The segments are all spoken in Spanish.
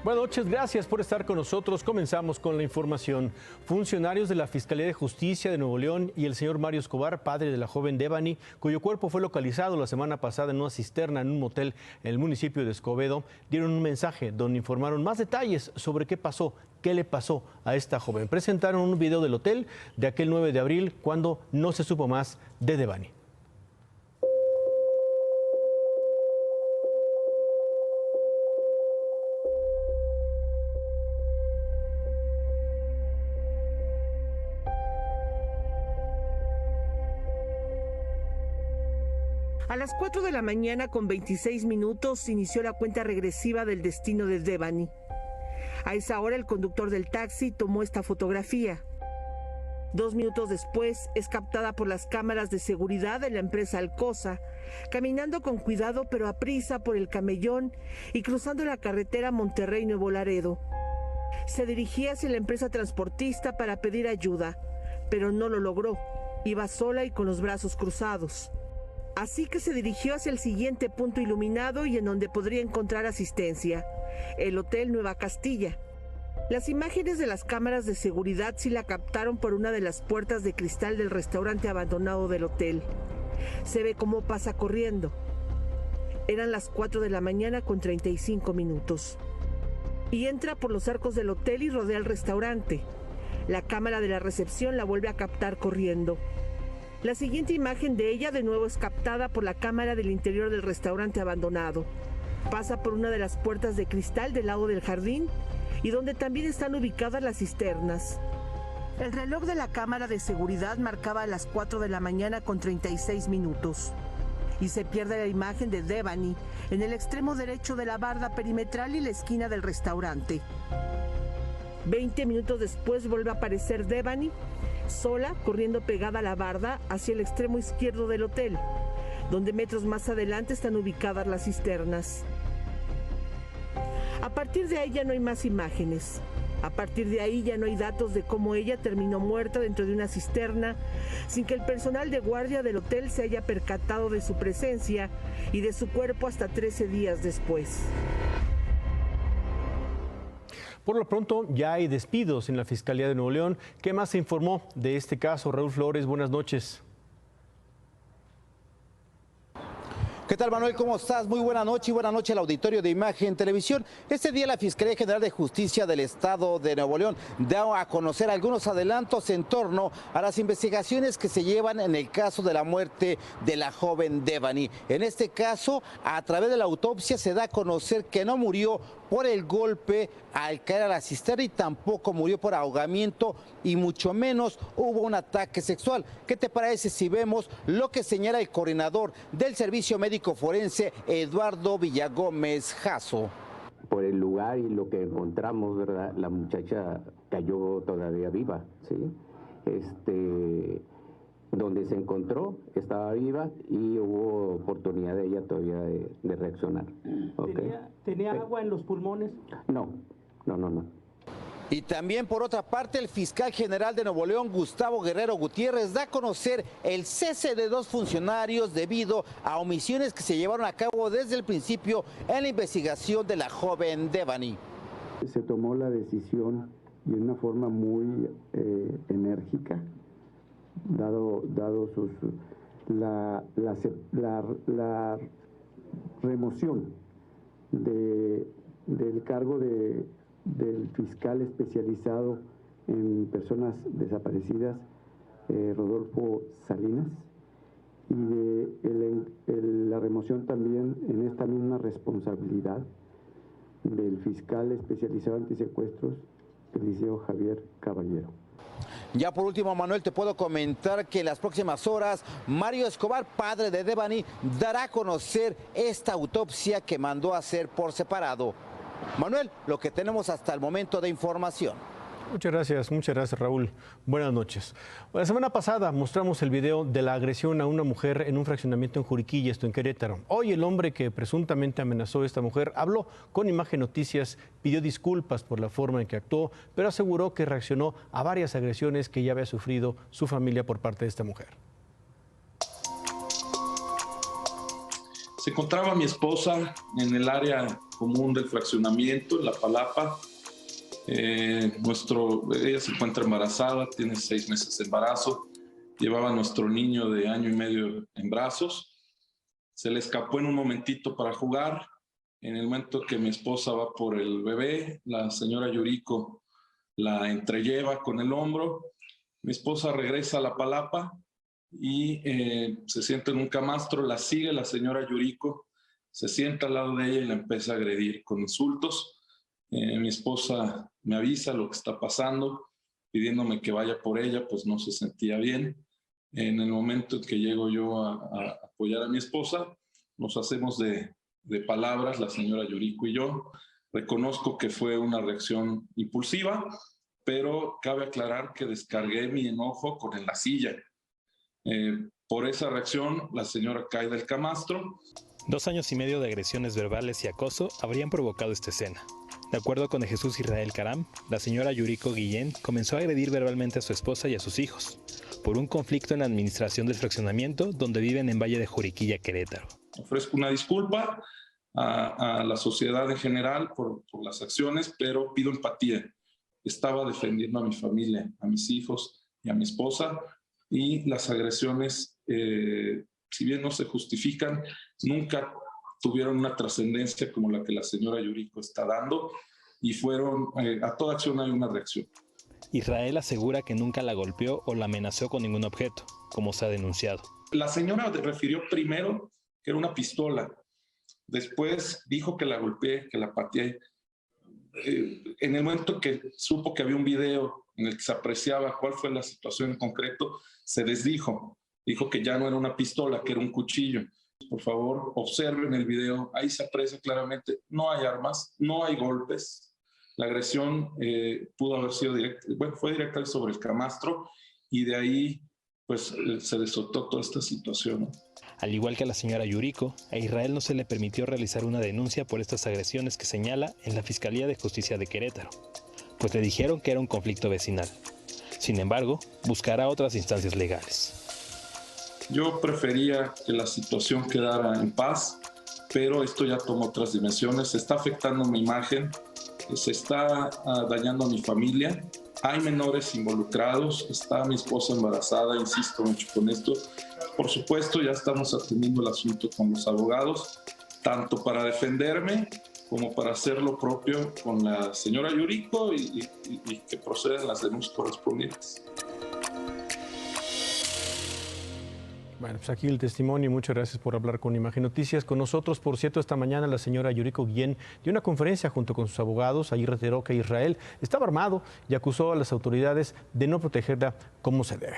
Buenas noches, gracias por estar con nosotros. Comenzamos con la información. Funcionarios de la Fiscalía de Justicia de Nuevo León y el señor Mario Escobar, padre de la joven Devani, cuyo cuerpo fue localizado la semana pasada en una cisterna en un motel en el municipio de Escobedo, dieron un mensaje donde informaron más detalles sobre qué pasó, qué le pasó a esta joven. Presentaron un video del hotel de aquel 9 de abril cuando no se supo más de Devani. A las 4 de la mañana con 26 minutos inició la cuenta regresiva del destino de Devani. A esa hora el conductor del taxi tomó esta fotografía. 2 minutos después es captada por las cámaras de seguridad de la empresa Alcosa, caminando con cuidado pero a prisa por el Camellón y cruzando la carretera Monterrey-Nuevo Laredo. Se dirigía hacia la empresa transportista para pedir ayuda, pero no lo logró. Iba sola y con los brazos cruzados. Así que se dirigió hacia el siguiente punto iluminado y en donde podría encontrar asistencia, el Hotel Nueva Castilla. Las imágenes de las cámaras de seguridad sí la captaron por una de las puertas de cristal del restaurante abandonado del hotel. Se ve cómo pasa corriendo. Eran las 4 de la mañana con 35 minutos. Y entra por los arcos del hotel y rodea el restaurante. La cámara de la recepción la vuelve a captar corriendo. La siguiente imagen de ella de nuevo es captada por la cámara del interior del restaurante abandonado. Pasa por una de las puertas de cristal del lado del jardín y donde también están ubicadas las cisternas. El reloj de la cámara de seguridad marcaba las 4 de la mañana con 36 minutos. Y se pierde la imagen de Devani en el extremo derecho de la barda perimetral y la esquina del restaurante. 20 minutos después vuelve a aparecer Devani, sola, corriendo pegada a la barda hacia el extremo izquierdo del hotel, donde metros más adelante están ubicadas las cisternas. A partir de ahí ya no hay más imágenes. A partir de ahí ya no hay datos de cómo ella terminó muerta dentro de una cisterna, sin que el personal de guardia del hotel se haya percatado de su presencia y de su cuerpo hasta 13 días después. Por lo pronto, ya hay despidos en la Fiscalía de Nuevo León. ¿Qué más se informó de este caso? Raúl Flores, buenas noches. ¿Qué tal, Manuel? ¿Cómo estás? Muy buena noche y buena noche al auditorio de Imagen Televisión. Este día la Fiscalía General de Justicia del Estado de Nuevo León da a conocer algunos adelantos en torno a las investigaciones que se llevan en el caso de la muerte de la joven Devani. En este caso, a través de la autopsia se da a conocer que no murió por el golpe al caer a la cisterna y tampoco murió por ahogamiento y mucho menos hubo un ataque sexual. ¿Qué te parece si vemos lo que señala el coordinador del Servicio Médico Forense, Eduardo Villagómez Jasso? Por el lugar y lo que encontramos, ¿verdad? La muchacha cayó todavía viva, ¿sí? Donde se encontró estaba viva y hubo oportunidad de ella todavía de reaccionar. ¿Okay? ¿Tenía agua en los pulmones? No. Y también, por otra parte, el fiscal general de Nuevo León, Gustavo Guerrero Gutiérrez, da a conocer el cese de 2 funcionarios debido a omisiones que se llevaron a cabo desde el principio en la investigación de la joven Devani. Se tomó la decisión y de una forma muy enérgica, dado la remoción del cargo del fiscal especializado en personas desaparecidas, Rodolfo Salinas, y la remoción también en esta misma responsabilidad del fiscal especializado en antisecuestros, Eliseo Javier Caballero. Ya por último, Manuel, te puedo comentar que en las próximas horas Mario Escobar, padre de Devani, dará a conocer esta autopsia que mandó a hacer por separado. Manuel, lo que tenemos hasta el momento de información. Muchas gracias Raúl. Buenas noches. La semana pasada mostramos el video de la agresión a una mujer en un fraccionamiento en Juriquilla, esto en Querétaro. Hoy el hombre que presuntamente amenazó a esta mujer habló con Imagen Noticias, pidió disculpas por la forma en que actuó, pero aseguró que reaccionó a varias agresiones que ya había sufrido su familia por parte de esta mujer. Se encontraba mi esposa en el área común del fraccionamiento, en La Palapa. Ella se encuentra embarazada, tiene 6 meses de embarazo. Llevaba a nuestro niño de 1 año y medio en brazos. Se le escapó en un momentito para jugar. En el momento que mi esposa va por el bebé, la señora Yuriko la entrelleva con el hombro. Mi esposa regresa a La Palapa y se sienta en un camastro, la sigue la señora Yuriko, se sienta al lado de ella y la empieza a agredir con insultos. Mi esposa me avisa lo que está pasando, pidiéndome que vaya por ella, pues no se sentía bien. En el momento en que llego yo a apoyar a mi esposa, nos hacemos de palabras, la señora Yuriko y yo. Reconozco que fue una reacción impulsiva, pero cabe aclarar que descargué mi enojo con la silla. Por esa reacción, la señora cae del camastro. 2 años y medio de agresiones verbales y acoso habrían provocado esta escena. De acuerdo con Jesús Israel Caram, la señora Yuriko Guillén comenzó a agredir verbalmente a su esposa y a sus hijos por un conflicto en la administración del fraccionamiento donde viven en Valle de Juriquilla, Querétaro. Ofrezco una disculpa a la sociedad en general por las acciones, pero pido empatía. Estaba defendiendo a mi familia, a mis hijos y a mi esposa, y las agresiones, si bien no se justifican, nunca tuvieron una trascendencia como la que la señora Yuriko está dando, y fueron, a toda acción hay una reacción. Israel asegura que nunca la golpeó o la amenazó con ningún objeto, como se ha denunciado. La señora refirió primero que era una pistola, después dijo que la golpeé, que la pateé. En el momento que supo que había un video en el que se apreciaba cuál fue la situación en concreto, se desdijo. Dijo que ya no era una pistola, que era un cuchillo. Por favor, observen el video. Ahí se aprecia claramente, no hay armas, no hay golpes. La agresión pudo haber sido directa, bueno, fue directa sobre el camastro, y de ahí pues se desató toda esta situación, ¿no? Al igual que a la señora Yuriko, a Israel no se le permitió realizar una denuncia por estas agresiones que señala en la Fiscalía de Justicia de Querétaro, pues le dijeron que era un conflicto vecinal. Sin embargo, buscará otras instancias legales. Yo prefería que la situación quedara en paz, pero esto ya tomó otras dimensiones. Se está afectando mi imagen, se está dañando a mi familia. Hay menores involucrados, está mi esposa embarazada, insisto mucho con esto. Por supuesto, ya estamos atendiendo el asunto con los abogados, tanto para defenderme como para hacer lo propio con la señora Yuriko y que procedan las denuncias correspondientes. Bueno, pues aquí el testimonio y muchas gracias por hablar con Imagen Noticias. Con nosotros, por cierto, esta mañana la señora Yuriko Guillén dio una conferencia junto con sus abogados. Ahí reiteró que Israel estaba armado y acusó a las autoridades de no protegerla como se debe.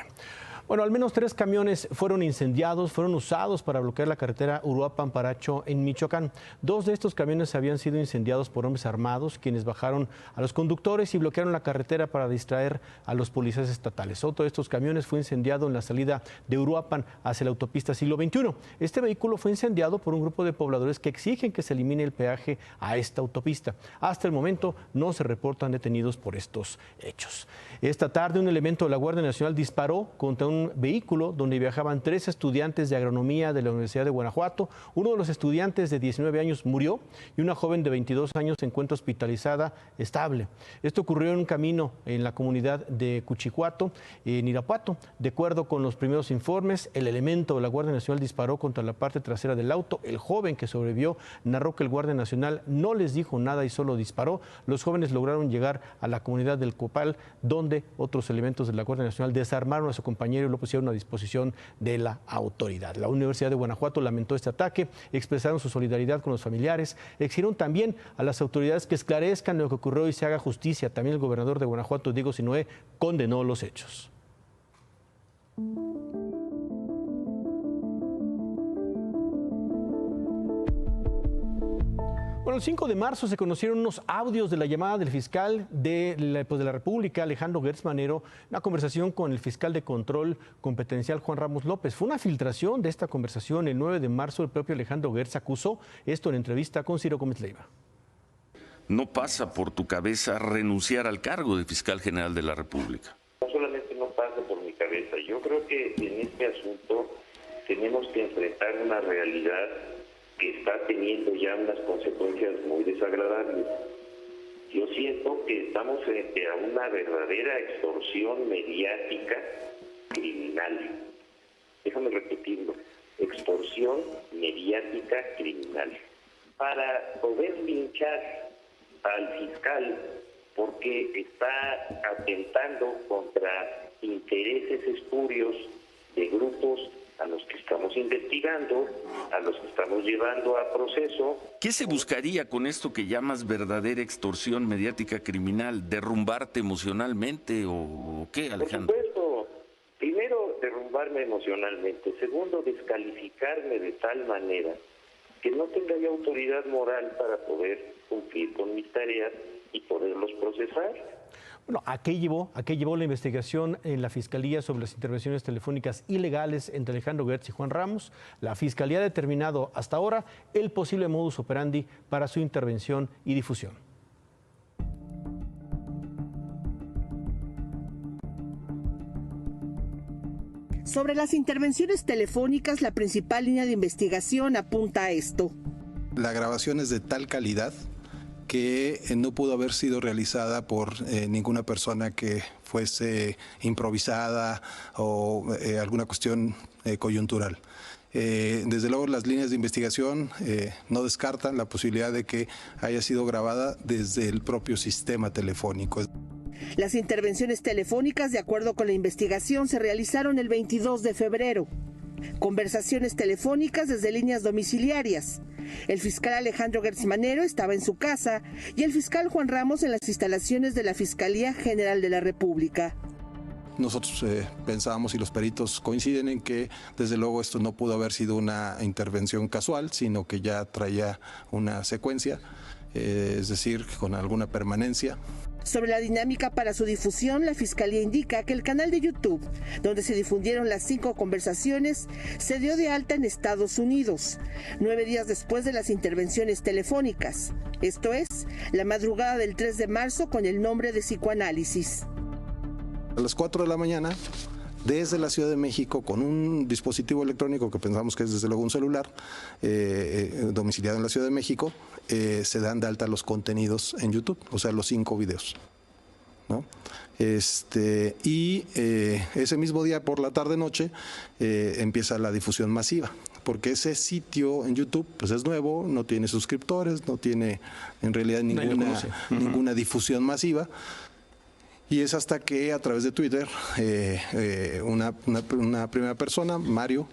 Bueno, al menos 3 camiones fueron incendiados, fueron usados para bloquear la carretera Uruapan-Paracho en Michoacán. 2 de estos camiones habían sido incendiados por hombres armados, quienes bajaron a los conductores y bloquearon la carretera para distraer a los policías estatales. Otro de estos camiones fue incendiado en la salida de Uruapan hacia la autopista Siglo XXI. Este vehículo fue incendiado por un grupo de pobladores que exigen que se elimine el peaje a esta autopista. Hasta el momento no se reportan detenidos por estos hechos. Esta tarde un elemento de la Guardia Nacional disparó contra un vehículo donde viajaban 3 estudiantes de agronomía de la Universidad de Guanajuato. Uno de los estudiantes de 19 años murió y una joven de 22 años se encuentra hospitalizada estable. Esto ocurrió en un camino en la comunidad de Cuchicuato, en Irapuato. De acuerdo con los primeros informes, el elemento de la Guardia Nacional disparó contra la parte trasera del auto. El joven que sobrevivió narró que el Guardia Nacional no les dijo nada y solo disparó. Los jóvenes lograron llegar a la comunidad del Copal, donde otros elementos de la Guardia Nacional desarmaron a su compañero y lo pusieron a disposición de la autoridad. La Universidad de Guanajuato lamentó este ataque, expresaron su solidaridad con los familiares, exigieron también a las autoridades que esclarezcan lo que ocurrió y se haga justicia. También el gobernador de Guanajuato, Diego Sinoé, condenó los hechos. Bueno, el 5 de marzo se conocieron unos audios de la llamada del fiscal de la República, Alejandro Gertz Manero, una conversación con el fiscal de control competencial, Juan Ramos López. Fue una filtración de esta conversación. El 9 de marzo el propio Alejandro Gertz acusó esto en entrevista con Ciro Gómez Leiva. No pasa por tu cabeza renunciar al cargo de fiscal general de la República. No solamente no pasa por mi cabeza, yo creo que en este asunto tenemos que enfrentar una realidad que está teniendo ya unas consecuencias muy desagradables. Yo siento que estamos frente a una verdadera extorsión mediática criminal. Déjame repetirlo, extorsión mediática criminal. Para poder linchar al fiscal porque está atentando contra intereses espurios de grupos a los que estamos investigando, a los que estamos llevando a proceso. ¿Qué se buscaría con esto que llamas verdadera extorsión mediática criminal? ¿Derrumbarte emocionalmente o qué, Alejandro? Por supuesto, primero derrumbarme emocionalmente, segundo descalificarme de tal manera que no tenga yo autoridad moral para poder cumplir con mis tareas y poderlos procesar. Bueno, ¿a qué llevó la investigación en la Fiscalía sobre las intervenciones telefónicas ilegales entre Alejandro Gertz y Juan Ramos? La Fiscalía ha determinado hasta ahora el posible modus operandi para su intervención y difusión. Sobre las intervenciones telefónicas, la principal línea de investigación apunta a esto. La grabación es de tal calidad que no pudo haber sido realizada por ninguna persona que fuese improvisada o alguna cuestión coyuntural. Desde luego las líneas de investigación no descartan la posibilidad de que haya sido grabada desde el propio sistema telefónico. Las intervenciones telefónicas, de acuerdo con la investigación, se realizaron el 22 de febrero. Conversaciones telefónicas desde líneas domiciliarias. El fiscal Alejandro Gertz Manero estaba en su casa y el fiscal Juan Ramos en las instalaciones de la Fiscalía General de la República. Nosotros pensábamos y los peritos coinciden en que desde luego esto no pudo haber sido una intervención casual, sino que ya traía una secuencia, es decir, con alguna permanencia. Sobre la dinámica para su difusión, la Fiscalía indica que el canal de YouTube, donde se difundieron las 5 conversaciones, se dio de alta en Estados Unidos, 9 días después de las intervenciones telefónicas. Esto es, la madrugada del 3 de marzo con el nombre de Psicoanálisis. A las 4 de la mañana, desde la Ciudad de México, con un dispositivo electrónico que pensamos que es desde luego un celular, domiciliado en la Ciudad de México, se dan de alta los contenidos en YouTube, o sea, los 5 videos, ¿no? Ese mismo día por la tarde-noche empieza la difusión masiva, porque ese sitio en YouTube pues es nuevo, no tiene suscriptores, no tiene en realidad ninguna difusión masiva. Y es hasta que a través de Twitter una primera persona, Mario,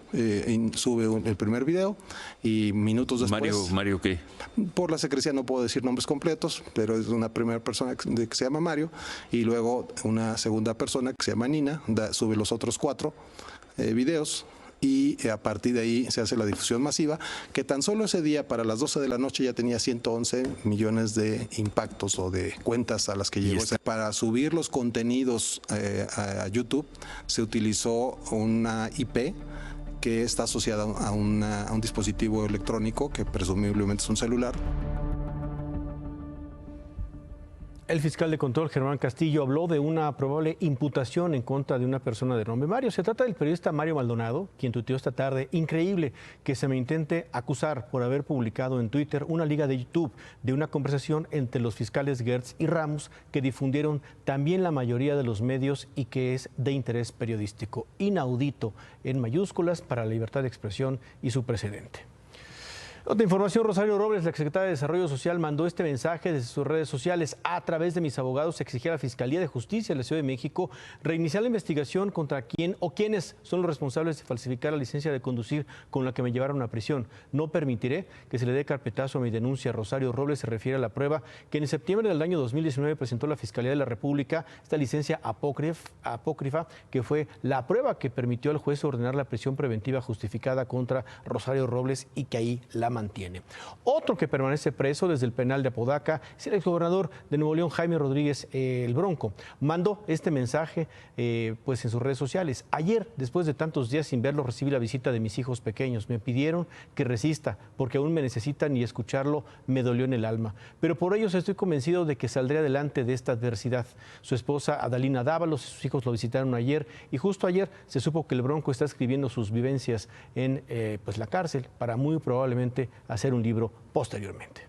sube el primer video y minutos después... ¿Mario qué? Por la secrecía no puedo decir nombres completos, pero es una primera persona que se llama Mario y luego una segunda persona que se llama Nina, sube los otros 4 videos. Y a partir de ahí se hace la difusión masiva, que tan solo ese día, para las 12 de la noche, ya tenía 111 millones de impactos o de cuentas a las que llegó. Para subir los contenidos a YouTube se utilizó una IP que está asociada a un dispositivo electrónico que presumiblemente es un celular. El fiscal de control, Germán Castillo, habló de una probable imputación en contra de una persona de nombre Mario. Se trata del periodista Mario Maldonado, quien tuiteó esta tarde: increíble que se me intente acusar por haber publicado en Twitter una liga de YouTube de una conversación entre los fiscales Gertz y Ramos que difundieron también la mayoría de los medios y que es de interés periodístico. Inaudito, en mayúsculas, para la libertad de expresión y su precedente. Otra información: Rosario Robles, la exsecretaria de Desarrollo Social, mandó este mensaje desde sus redes sociales: a través de mis abogados exigí a la Fiscalía de Justicia de la Ciudad de México reiniciar la investigación contra quién o quiénes son los responsables de falsificar la licencia de conducir con la que me llevaron a prisión. No permitiré que se le dé carpetazo a mi denuncia. Rosario Robles se refiere a la prueba que en septiembre del año 2019 presentó la Fiscalía de la República, esta licencia apócrifa, que fue la prueba que permitió al juez ordenar la prisión preventiva justificada contra Rosario Robles y que ahí la mantiene. Otro que permanece preso desde el penal de Apodaca es el exgobernador de Nuevo León, Jaime Rodríguez el Bronco. Mandó este mensaje pues en sus redes sociales: ayer, después de tantos días sin verlo, recibí la visita de mis hijos pequeños. Me pidieron que resista porque aún me necesitan y escucharlo me dolió en el alma. Pero por ellos estoy convencido de que saldré adelante de esta adversidad. Su esposa Adalina Dávalos y sus hijos lo visitaron ayer y justo ayer se supo que el Bronco está escribiendo sus vivencias en pues la cárcel para muy probablemente seguramente hacer un libro posteriormente.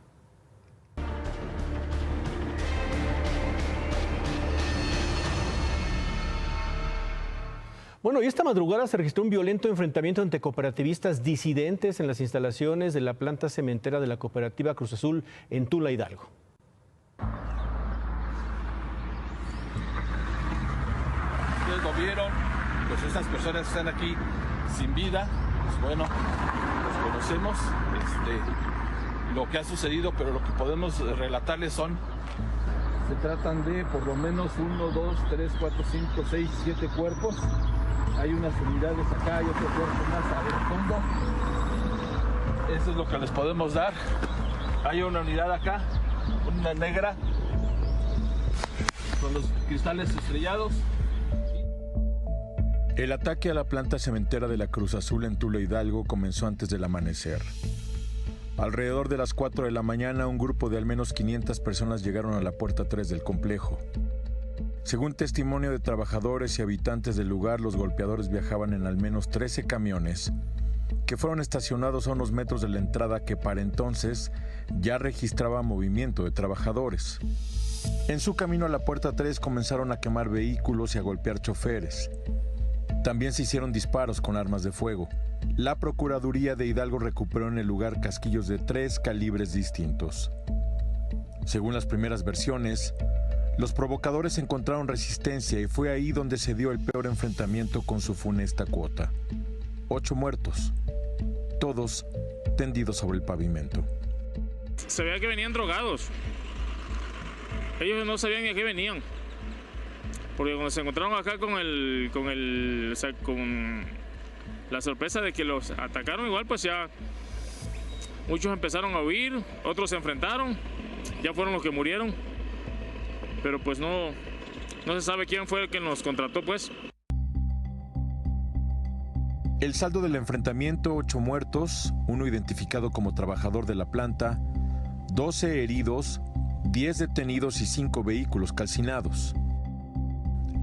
Bueno, y esta madrugada se registró un violento enfrentamiento entre cooperativistas disidentes en las instalaciones de la planta cementera de la cooperativa Cruz Azul en Tula, Hidalgo. Ustedes lo vieron, pues estas personas están aquí sin vida, pues bueno, los conocemos, lo que ha sucedido, pero lo que podemos relatarles se tratan de por lo menos 1, 2, 3, 4, 5, 6, 7 cuerpos. Hay unas unidades acá, hay otro cuerpo más al fondo. Eso es lo que les podemos dar. Hay una unidad acá, una negra, con los cristales estrellados. El ataque a la planta cementera de la Cruz Azul en Tula, Hidalgo, comenzó antes del amanecer. Alrededor de las 4 de la mañana, un grupo de al menos 500 personas llegaron a la puerta 3 del complejo. Según testimonio de trabajadores y habitantes del lugar, los golpeadores viajaban en al menos 13 camiones que fueron estacionados a unos metros de la entrada que para entonces ya registraba movimiento de trabajadores. En su camino a la puerta 3 comenzaron a quemar vehículos y a golpear choferes. También se hicieron disparos con armas de fuego. La Procuraduría de Hidalgo recuperó en el lugar casquillos de 3 calibres distintos. Según las primeras versiones, los provocadores encontraron resistencia y fue ahí donde se dio el peor enfrentamiento con su funesta cuota. 8 muertos, todos tendidos sobre el pavimento. Se veía que venían drogados. Ellos no sabían a qué venían. Porque cuando se encontraron acá con la sorpresa de que los atacaron, igual pues ya muchos empezaron a huir, otros se enfrentaron, ya fueron los que murieron. Pero pues no se sabe quién fue el que nos contrató, pues. El saldo del enfrentamiento: 8 muertos, 1 identificado como trabajador de la planta, 12 heridos, 10 detenidos y 5 vehículos calcinados.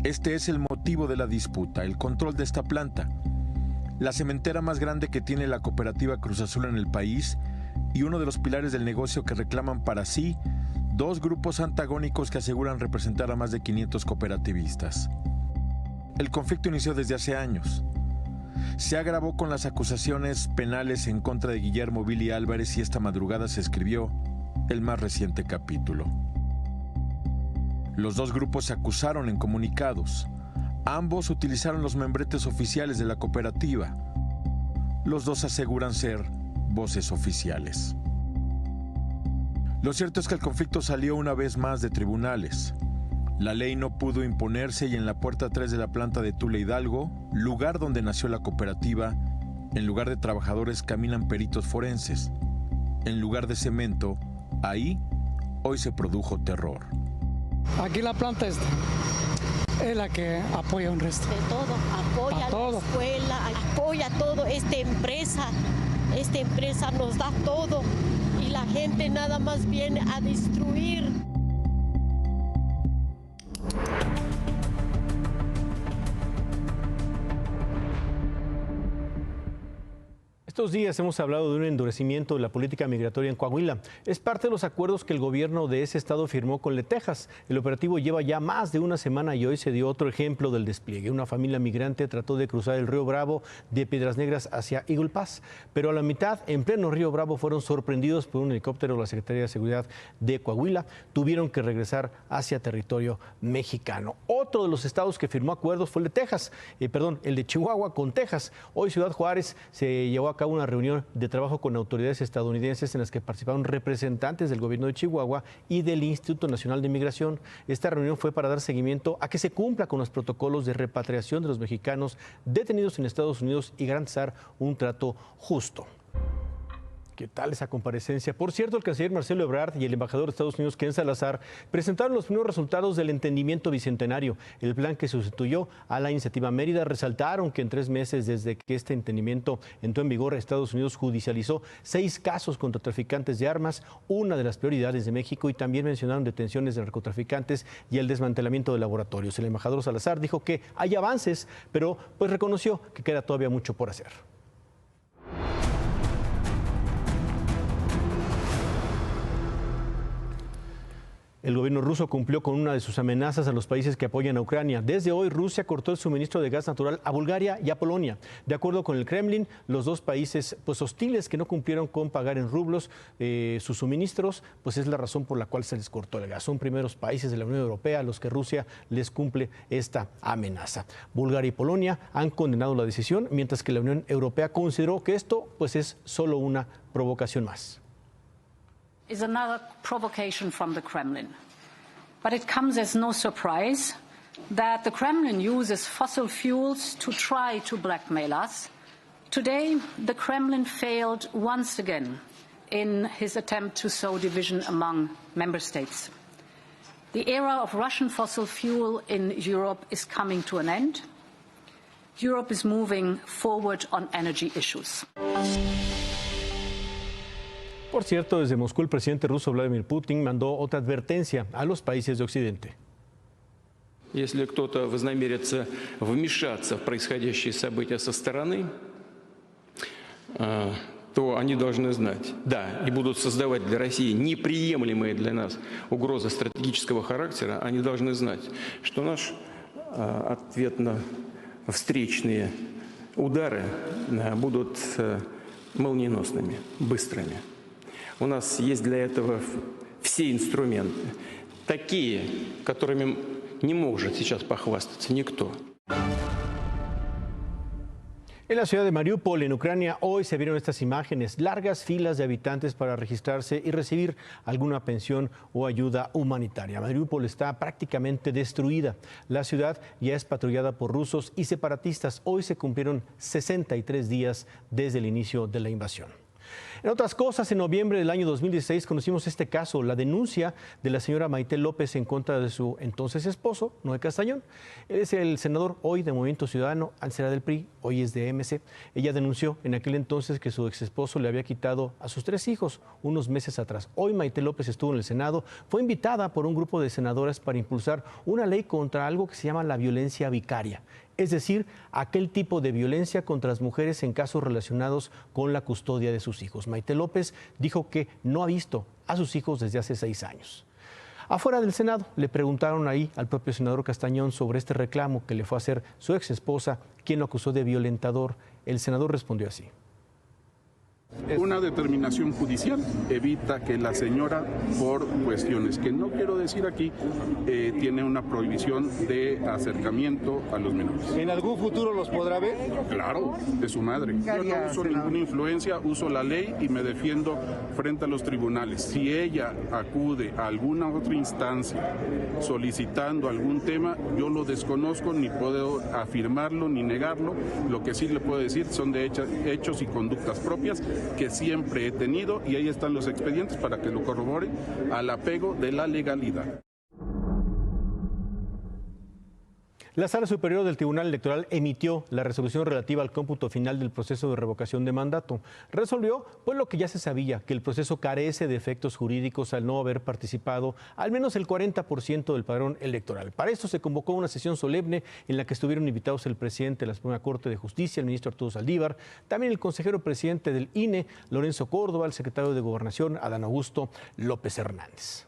Este es el motivo de la disputa, el control de esta planta, la cementera más grande que tiene la cooperativa Cruz Azul en el país y uno de los pilares del negocio que reclaman para sí 2 grupos antagónicos que aseguran representar a más de 500 cooperativistas. El conflicto inició desde hace años. Se agravó con las acusaciones penales en contra de Guillermo Billy Álvarez y esta madrugada se escribió el más reciente capítulo. Los 2 grupos se acusaron en comunicados. Ambos utilizaron los membretes oficiales de la cooperativa. Los 2 aseguran ser voces oficiales. Lo cierto es que el conflicto salió una vez más de tribunales. La ley no pudo imponerse y en la puerta 3 de la planta de Tula, Hidalgo, lugar donde nació la cooperativa, en lugar de trabajadores caminan peritos forenses. En lugar de cemento, ahí hoy se produjo terror. Aquí la planta es la que apoya un resto. De todo, apoya la escuela, apoya todo. Esta empresa nos da todo y la gente nada más viene a destruir. Estos días hemos hablado de un endurecimiento de la política migratoria en Coahuila. Es parte de los acuerdos que el gobierno de ese estado firmó con Letexas. El operativo lleva ya más de una semana y hoy se dio otro ejemplo del despliegue. Una familia migrante trató de cruzar el río Bravo de Piedras Negras hacia Eagle Pass, pero a la mitad, en pleno río Bravo, fueron sorprendidos por un helicóptero de la Secretaría de Seguridad de Coahuila. Tuvieron que regresar hacia territorio mexicano. Otro de los estados que firmó acuerdos fue el de Chihuahua con Texas. Hoy Ciudad Juárez se llevó a cabo una reunión de trabajo con autoridades estadounidenses en las que participaron representantes del gobierno de Chihuahua y del Instituto Nacional de Migración. Esta reunión fue para dar seguimiento a que se cumpla con los protocolos de repatriación de los mexicanos detenidos en Estados Unidos y garantizar un trato justo. ¿Qué tal esa comparecencia? Por cierto, el canciller Marcelo Ebrard y el embajador de Estados Unidos, Ken Salazar, presentaron los primeros resultados del entendimiento bicentenario, el plan que sustituyó a la iniciativa Mérida. Resaltaron que en 3 meses desde que este entendimiento entró en vigor, Estados Unidos judicializó 6 casos contra traficantes de armas, una de las prioridades de México, y también mencionaron detenciones de narcotraficantes y el desmantelamiento de laboratorios. El embajador Salazar dijo que hay avances, pero reconoció que queda todavía mucho por hacer. El gobierno ruso cumplió con una de sus amenazas a los países que apoyan a Ucrania. Desde hoy, Rusia cortó el suministro de gas natural a Bulgaria y a Polonia. De acuerdo con el Kremlin, los dos países hostiles que no cumplieron con pagar en rublos sus suministros, pues es la razón por la cual se les cortó el gas. Son primeros países de la Unión Europea a los que Rusia les cumple esta amenaza. Bulgaria y Polonia han condenado la decisión, mientras que la Unión Europea consideró que esto pues es solo una provocación más. Is another provocation from the Kremlin. But it comes as no surprise that the Kremlin uses fossil fuels to try to blackmail us. Today, the Kremlin failed once again in his attempt to sow division among member states. The era of Russian fossil fuel in Europe is coming to an end. Europe is moving forward on energy issues. Por cierto, desde Moscú, el presidente ruso Vladimir Putin mandó otra advertencia a los países de Occidente. Если кто-то вознамерится вмешаться в происходящие события со стороны, то они должны знать, да, и будут создавать для России неприемлемые для нас угрозы стратегического характера, они должны знать, что наш ответно-встречные удары будут молниеносными, быстрыми. У нас есть для этого все инструменты, такие, которыми не может сейчас похвастаться никто. En la ciudad de Mariupol, en Ucrania, hoy se vieron estas imágenes, largas filas de habitantes para registrarse y recibir alguna pensión o ayuda humanitaria. Mariupol está prácticamente destruida. La ciudad ya es patrullada por rusos y separatistas. Hoy se cumplieron 63 días desde el inicio de la invasión. En otras cosas, en noviembre del año 2016 conocimos este caso, la denuncia de la señora Maite López en contra de su entonces esposo, Noé Castañón. Él es el senador hoy de Movimiento Ciudadano, antes era del PRI, hoy es de MC. Ella denunció en aquel entonces que su ex esposo le había quitado a sus 3 hijos unos meses atrás. Hoy Maite López estuvo en el Senado, fue invitada por un grupo de senadoras para impulsar una ley contra algo que se llama la violencia vicaria. Es decir, aquel tipo de violencia contra las mujeres en casos relacionados con la custodia de sus hijos. Maite López dijo que no ha visto a sus hijos desde hace 6 años. Afuera del Senado le preguntaron ahí al propio senador Castañón sobre este reclamo que le fue a hacer su ex esposa, quien lo acusó de violentador. El senador respondió así. Una determinación judicial evita que la señora, por cuestiones que no quiero decir aquí, tiene una prohibición de acercamiento a los menores. ¿En algún futuro los podrá ver? Claro, de su madre. Yo no uso ninguna influencia, uso la ley y me defiendo frente a los tribunales. Si ella acude a alguna otra instancia solicitando algún tema, yo lo desconozco, ni puedo afirmarlo ni negarlo. Lo que sí le puedo decir son de hechos y conductas propias que siempre he tenido, y ahí están los expedientes para que lo corroboren, al apego de la legalidad. La Sala Superior del Tribunal Electoral emitió la resolución relativa al cómputo final del proceso de revocación de mandato. Resolvió pues lo que ya se sabía, que el proceso carece de efectos jurídicos al no haber participado al menos el 40% del padrón electoral. Para esto se convocó una sesión solemne en la que estuvieron invitados el presidente de la Suprema Corte de Justicia, el ministro Arturo Saldívar, también el consejero presidente del INE, Lorenzo Córdoba, el secretario de Gobernación, Adán Augusto López Hernández.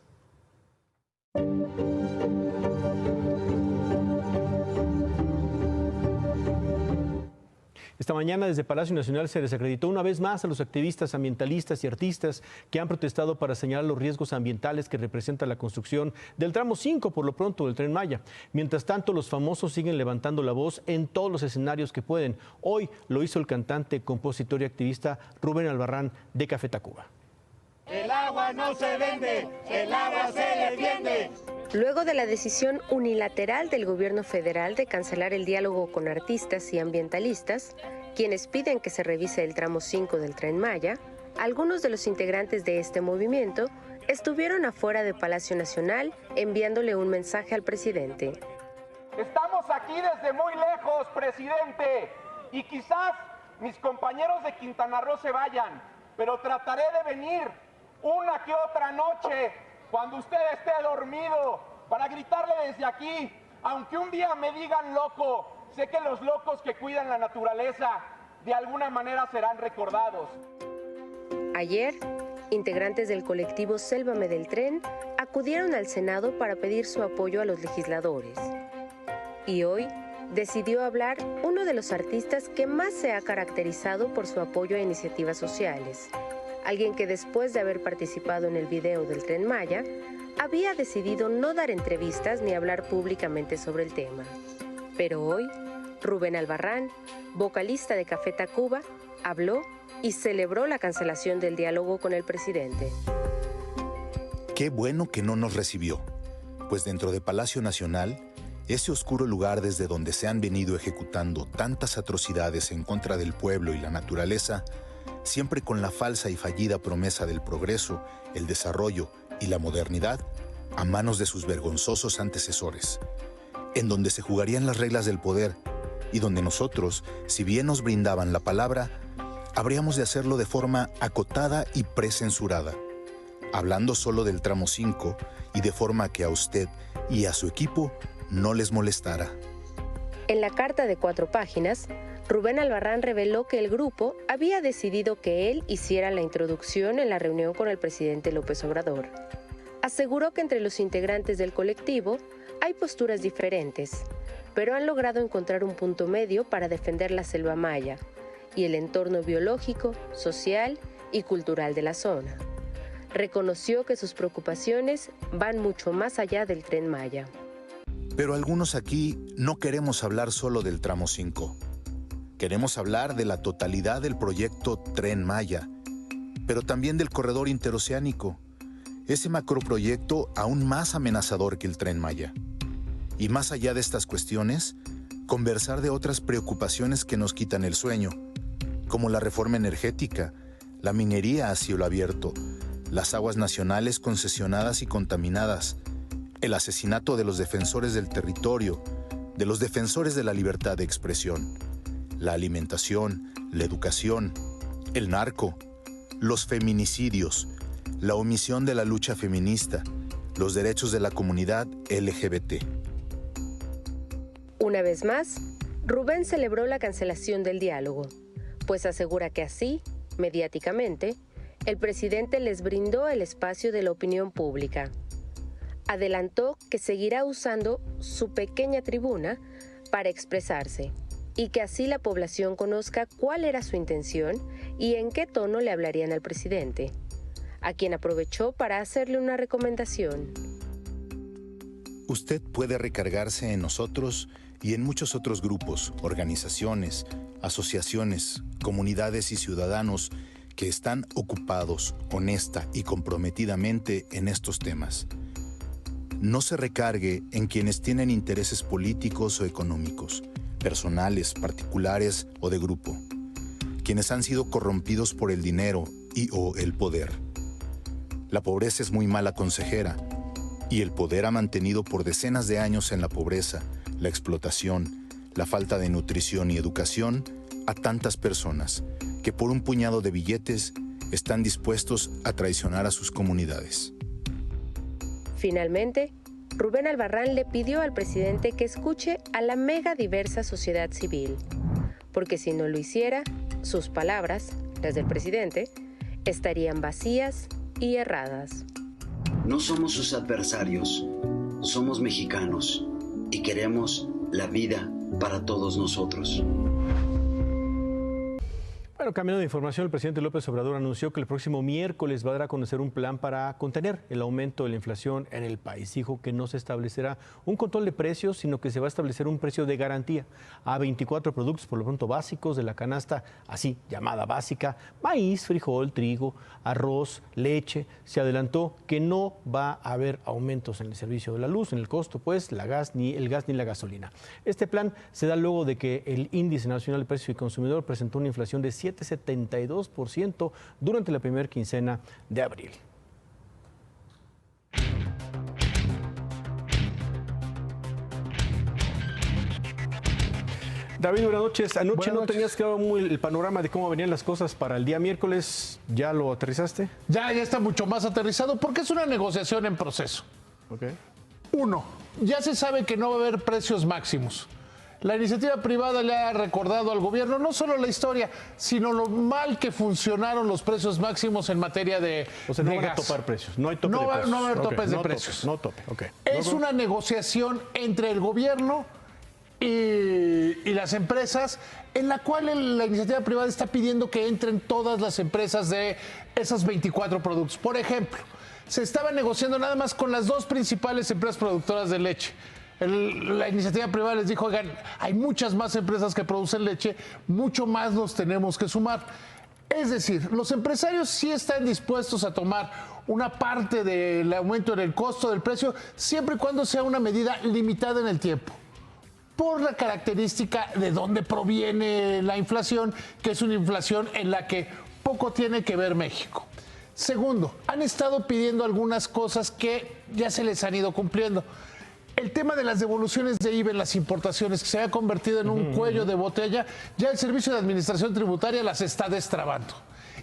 Esta mañana desde Palacio Nacional se desacreditó una vez más a los activistas ambientalistas y artistas que han protestado para señalar los riesgos ambientales que representa la construcción del tramo 5 por lo pronto del Tren Maya. Mientras tanto, los famosos siguen levantando la voz en todos los escenarios que pueden. Hoy lo hizo el cantante, compositor y activista Rubén Albarrán de Café Tacuba. El agua no se vende, el agua se defiende. Luego de la decisión unilateral del gobierno federal de cancelar el diálogo con artistas y ambientalistas, quienes piden que se revise el tramo 5 del Tren Maya, algunos de los integrantes de este movimiento estuvieron afuera de Palacio Nacional enviándole un mensaje al presidente. Estamos aquí desde muy lejos, presidente, y quizás mis compañeros de Quintana Roo se vayan, pero trataré de venir una que otra noche cuando usted esté dormido, para gritarle desde aquí, aunque un día me digan loco, sé que los locos que cuidan la naturaleza de alguna manera serán recordados. Ayer, integrantes del colectivo Sélvame del Tren acudieron al Senado para pedir su apoyo a los legisladores. Y hoy decidió hablar uno de los artistas que más se ha caracterizado por su apoyo a iniciativas sociales. Alguien que después de haber participado en el video del Tren Maya, había decidido no dar entrevistas ni hablar públicamente sobre el tema. Pero hoy, Rubén Albarrán, vocalista de Café Tacuba, habló y celebró la cancelación del diálogo con el presidente. Qué bueno que no nos recibió, pues dentro de Palacio Nacional, ese oscuro lugar desde donde se han venido ejecutando tantas atrocidades en contra del pueblo y la naturaleza, siempre con la falsa y fallida promesa del progreso, el desarrollo y la modernidad, a manos de sus vergonzosos antecesores, en donde se jugarían las reglas del poder y donde nosotros, si bien nos brindaban la palabra, habríamos de hacerlo de forma acotada y precensurada, hablando solo del tramo 5 y de forma que a usted y a su equipo no les molestara. En la carta de 4 páginas, Rubén Albarrán reveló que el grupo había decidido que él hiciera la introducción en la reunión con el presidente López Obrador. Aseguró que entre los integrantes del colectivo hay posturas diferentes, pero han logrado encontrar un punto medio para defender la selva maya y el entorno biológico, social y cultural de la zona. Reconoció que sus preocupaciones van mucho más allá del Tren Maya. Pero algunos aquí no queremos hablar solo del tramo 5. Queremos hablar de la totalidad del proyecto Tren Maya, pero también del corredor interoceánico, ese macroproyecto aún más amenazador que el Tren Maya. Y más allá de estas cuestiones, conversar de otras preocupaciones que nos quitan el sueño, como la reforma energética, la minería a cielo abierto, las aguas nacionales concesionadas y contaminadas, el asesinato de los defensores del territorio, de los defensores de la libertad de expresión, la alimentación, la educación, el narco, los feminicidios, la omisión de la lucha feminista, los derechos de la comunidad LGBT. Una vez más, Rubén celebró la cancelación del diálogo, pues asegura que así, mediáticamente, el presidente les brindó el espacio de la opinión pública. Adelantó que seguirá usando su pequeña tribuna para expresarse y que así la población conozca cuál era su intención y en qué tono le hablarían al presidente, a quien aprovechó para hacerle una recomendación. Usted puede recargarse en nosotros y en muchos otros grupos, organizaciones, asociaciones, comunidades y ciudadanos que están ocupados, honesta y comprometidamente en estos temas. No se recargue en quienes tienen intereses políticos o económicos, personales, particulares o de grupo, quienes han sido corrompidos por el dinero y o el poder. La pobreza es muy mala consejera y el poder ha mantenido por decenas de años en la pobreza, la explotación, la falta de nutrición y educación a tantas personas que por un puñado de billetes están dispuestos a traicionar a sus comunidades. Finalmente, Rubén Albarrán le pidió al presidente que escuche a la mega diversa sociedad civil, porque si no lo hiciera, sus palabras, las del presidente, estarían vacías y erradas. No somos sus adversarios, somos mexicanos y queremos la vida para todos nosotros. Bueno, cambiando de información, el presidente López Obrador anunció que el próximo miércoles va a dar a conocer un plan para contener el aumento de la inflación en el país. Dijo que no se establecerá un control de precios, sino que se va a establecer un precio de garantía a 24 productos, por lo pronto básicos de la canasta, así llamada básica: maíz, frijol, trigo, arroz, leche. Se adelantó que no va a haber aumentos en el servicio de la luz, en el costo, pues, el gas ni la gasolina. Este plan se da luego de que el Índice Nacional de Precios y Consumidor presentó una inflación de 7,72% durante la primera quincena de abril. David, buenas noches. Anoche no tenías claro el panorama de cómo venían las cosas para el día miércoles. ¿Ya lo aterrizaste? Ya está mucho más aterrizado porque es una negociación en proceso. Okay. 1, ya se sabe que no va a haber precios máximos. La iniciativa privada le ha recordado al gobierno no solo la historia, sino lo mal que funcionaron los precios máximos en materia de O sea, no de van a gas. topar precios, no hay tope de precios. No va a haber topes de no precios. Tope, no tope, ok. Es una negociación entre el gobierno y las empresas, en la cual la iniciativa privada está pidiendo que entren todas las empresas de esas 24 productos. Por ejemplo, se estaba negociando nada más con las dos principales empresas productoras de leche. La iniciativa privada les dijo, oigan, hay muchas más empresas que producen leche, mucho más nos tenemos que sumar. Es decir, los empresarios sí están dispuestos a tomar una parte del aumento en el costo del precio, siempre y cuando sea una medida limitada en el tiempo, por la característica de dónde proviene la inflación, que es una inflación en la que poco tiene que ver México. Segundo, han estado pidiendo algunas cosas que ya se les han ido cumpliendo. El tema de las devoluciones de IVA en las importaciones, que se ha convertido en un cuello de botella, ya el Servicio de Administración Tributaria las está destrabando.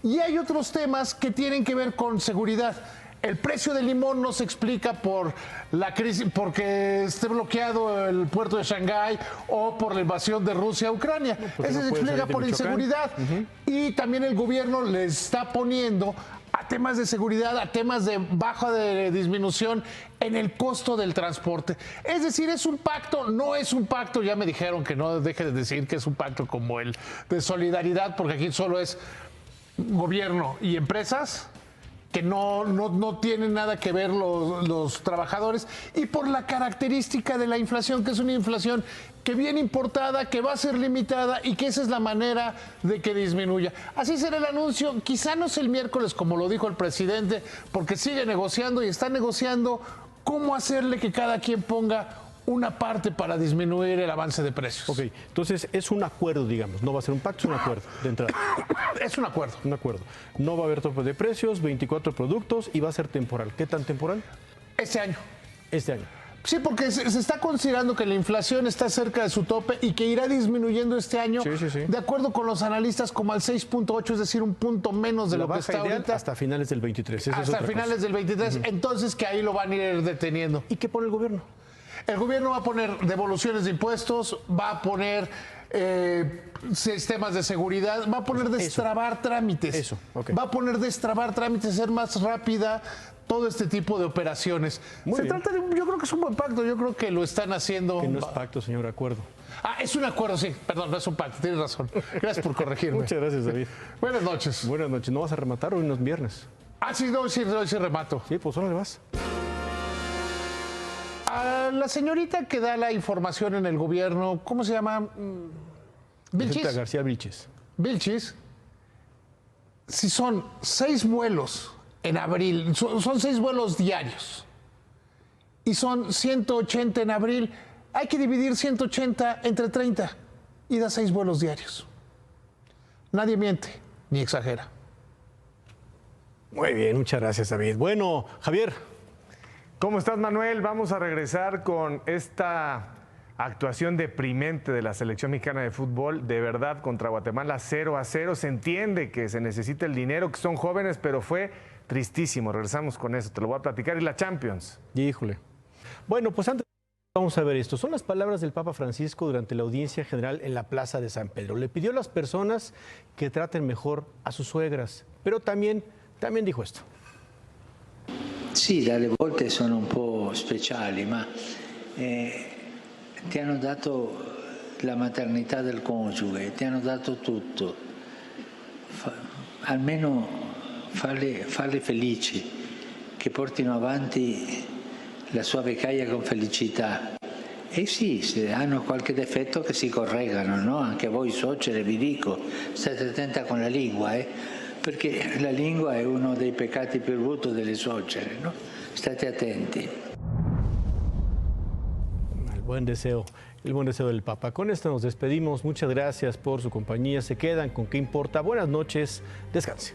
Y hay otros temas que tienen que ver con seguridad. El precio del limón no se explica por la crisis, porque esté bloqueado el puerto de Shanghái o por la invasión de Rusia a Ucrania. Ese se explica por inseguridad. Y también el gobierno le está poniendo a temas de seguridad, a temas de baja de disminución en el costo del transporte. Es decir, es un pacto, no es un pacto, ya me dijeron que no deje de decir que es un pacto como el de solidaridad, porque aquí solo es gobierno y empresas, que no tienen nada que ver los trabajadores, y por la característica de la inflación, que es una inflación que viene importada, que va a ser limitada y que esa es la manera de que disminuya. Así será el anuncio, quizá no es el miércoles como lo dijo el presidente, porque sigue negociando y está negociando cómo hacerle que cada quien ponga una parte para disminuir el avance de precios. Ok, entonces es un acuerdo, digamos, no va a ser un pacto, es un acuerdo de entrada. Es un acuerdo. Un acuerdo. No va a haber tope de precios, 24 productos y va a ser temporal. ¿Qué tan temporal? Este año. Este año. Sí, porque se está considerando que la inflación está cerca de su tope y que irá disminuyendo este año, de acuerdo con los analistas, como al 6.8, es decir, un punto menos de lo que está ahorita. Hasta finales del 23. Hasta finales del 23, entonces que ahí lo van a ir deteniendo. ¿Y qué pone el gobierno? El gobierno va a poner devoluciones de impuestos, va a poner sistemas de seguridad, va a poner destrabar trámites. Va a poner destrabar trámites, ser más rápida todo este tipo de operaciones. Se trata de, yo creo que es un buen pacto, yo creo que lo están haciendo. Que no es pacto, señor, acuerdo. Ah, es un acuerdo, sí, perdón, no es un pacto, tienes razón. Gracias por corregirme. Muchas gracias, David. Buenas noches. Buenas noches, ¿no vas a rematar hoy no es viernes? Ah, sí, no, sí remato. Sí, pues órale vas. A la señorita que da la información en el gobierno, ¿cómo se llama? Vilchis. García Vilchis. Vilchis. Si son 6 vuelos en abril, son 6 vuelos diarios y son 180 en abril, hay que dividir 180 entre 30 y da 6 vuelos diarios. Nadie miente ni exagera. Muy bien, muchas gracias, David. Bueno, Javier. ¿Cómo estás, Manuel? Vamos a regresar con esta actuación deprimente de la selección mexicana de fútbol, de verdad, contra Guatemala 0-0. Se entiende que se necesita el dinero, que son jóvenes, pero fue tristísimo. Regresamos con eso, te lo voy a platicar. Y la Champions. Híjole. Bueno, pues antes vamos a ver esto. Son las palabras del Papa Francisco durante la audiencia general en la Plaza de San Pedro. Le pidió a las personas que traten mejor a sus suegras, pero también dijo esto. Sì, dalle volte sono un po' speciali, ma ti hanno dato la maternità del coniuge, ti hanno dato tutto. Almeno farle felici, che portino avanti la sua vecchiaia con felicità. E sì, se hanno qualche difetto che si correggano, no? Anche voi suocere vi dico, state attenta con la lingua, perché la lingua è uno dei peccati più brutti delle suocere, ¿no? State attenti. El buen deseo del Papa. Con esto nos despedimos. Muchas gracias por su compañía. Se quedan con ¿Qué importa? Buenas noches. Descanse.